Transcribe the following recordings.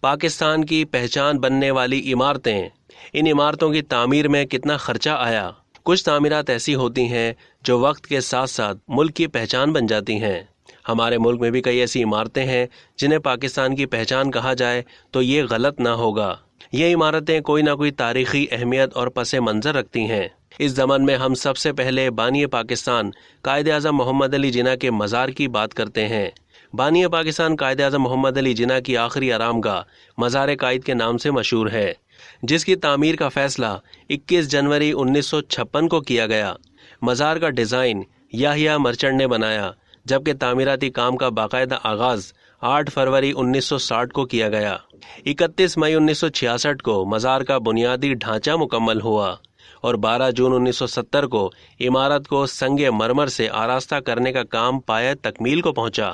پاکستان کی پہچان بننے والی عمارتیں، ان عمارتوں کی تعمیر میں کتنا خرچہ آیا۔ کچھ تعمیرات ایسی ہوتی ہیں جو وقت کے ساتھ ساتھ ملک کی پہچان بن جاتی ہیں۔ ہمارے ملک میں بھی کئی ایسی عمارتیں ہیں جنہیں پاکستان کی پہچان کہا جائے تو یہ غلط نہ ہوگا۔ یہ عمارتیں کوئی نہ کوئی تاریخی اہمیت اور پس منظر رکھتی ہیں۔ اس زمن میں ہم سب سے پہلے بانی پاکستان قائد اعظم محمد علی جناح کے مزار کی بات کرتے ہیں۔ بانی پاکستان قائد اعظم محمد علی جناح کی آخری آرام گاہ مزار قائد کے نام سے مشہور ہے، جس کی تعمیر کا فیصلہ 21 جنوری 1956 کو کیا گیا۔ مزار کا ڈیزائن یحییٰ مرچنٹ نے بنایا، جبکہ تعمیراتی کام کا باقاعدہ آغاز 8 فروری 1960 کو کیا گیا۔ 31 مئی 1966 کو مزار کا بنیادی ڈھانچہ مکمل ہوا اور 12 جون 1970 کو عمارت کو سنگ مرمر سے آراستہ کرنے کا کام پایہ تکمیل کو پہنچا۔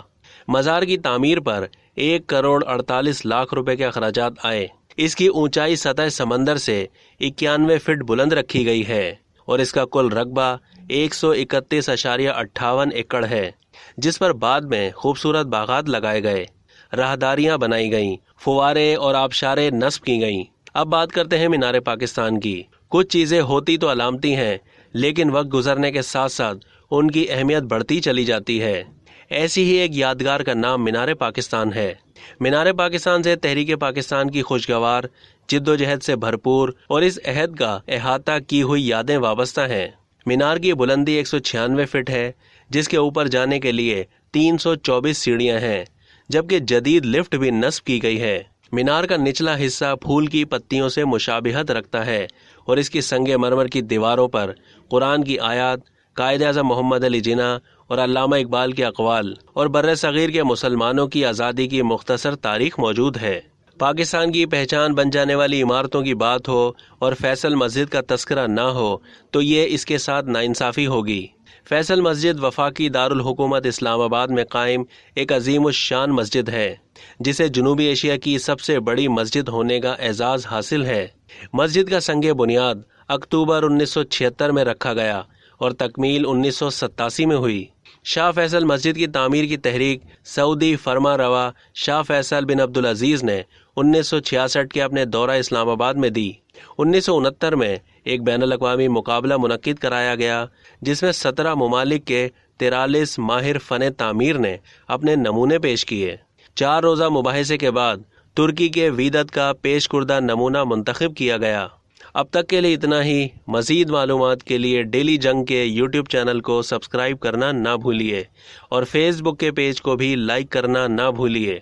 مزار کی تعمیر پر 1 کروڑ 48 لاکھ روپے کے اخراجات آئے۔ اس کی اونچائی سطح سمندر سے 91 فٹ بلند رکھی گئی ہے اور اس کا کل رقبہ 131.58 ایکڑ ہے، جس پر بعد میں خوبصورت باغات لگائے گئے، راہداریاں بنائی گئیں، فوارے اور آبشاریں نصب کی گئیں۔ اب بات کرتے ہیں مینار پاکستان کی۔ کچھ چیزیں ہوتی تو علامتی ہیں، لیکن وقت گزرنے کے ساتھ ساتھ ان کی اہمیت بڑھتی چلی جاتی ہے۔ ایسی ہی ایک یادگار کا نام مینار پاکستان ہے۔ مینار پاکستان سے تحریک پاکستان کی خوشگوار جد و جہد سے بھرپور اور اس عہد کا احاطہ کی ہوئی یادیں وابستہ ہیں۔ مینار کی بلندی 196 فٹ ہے، جس کے اوپر جانے کے لیے 324 سیڑھیاں ہیں، جبکہ جدید لفٹ بھی نصب کی گئی ہے۔ مینار کا نچلا حصہ پھول کی پتیوں سے مشابہت رکھتا ہے اور اس کی سنگ مرمر کی دیواروں پر قرآن کی آیات، قائد اعظم محمد علی جناح اور علامہ اقبال کے اقوال اور بر صغیر کے مسلمانوں کی آزادی کی مختصر تاریخ موجود ہے۔ پاکستان کی پہچان بن جانے والی عمارتوں کی بات ہو اور فیصل مسجد کا تذکرہ نہ ہو تو یہ اس کے ساتھ ناانصافی ہوگی۔ فیصل مسجد وفاقی دارالحکومت اسلام آباد میں قائم ایک عظیم الشان مسجد ہے، جسے جنوبی ایشیا کی سب سے بڑی مسجد ہونے کا اعزاز حاصل ہے۔ مسجد کا سنگ بنیاد اکتوبر 1976 میں رکھا گیا اور تکمیل 1987 میں ہوئی۔ شاہ فیصل مسجد کی تعمیر کی تحریک سعودی فرما روا شاہ فیصل بن عبدالعزیز نے 1966 کے اپنے دورہ اسلام آباد میں دی۔ 1969 میں ایک بین الاقوامی مقابلہ منعقد کرایا گیا، جس میں 17 ممالک کے 43 ماہر فن تعمیر نے اپنے نمونے پیش کیے۔ 4 روزہ مباحثے کے بعد ترکی کے ویدت کا پیش کردہ نمونہ منتخب کیا گیا۔ اب تک کے لیے اتنا ہی۔ مزید معلومات کے لیے ڈیلی جنگ کے یوٹیوب چینل کو سبسکرائب کرنا نہ بھولیے اور فیس بک کے پیج کو بھی لائک کرنا نہ بھولیے۔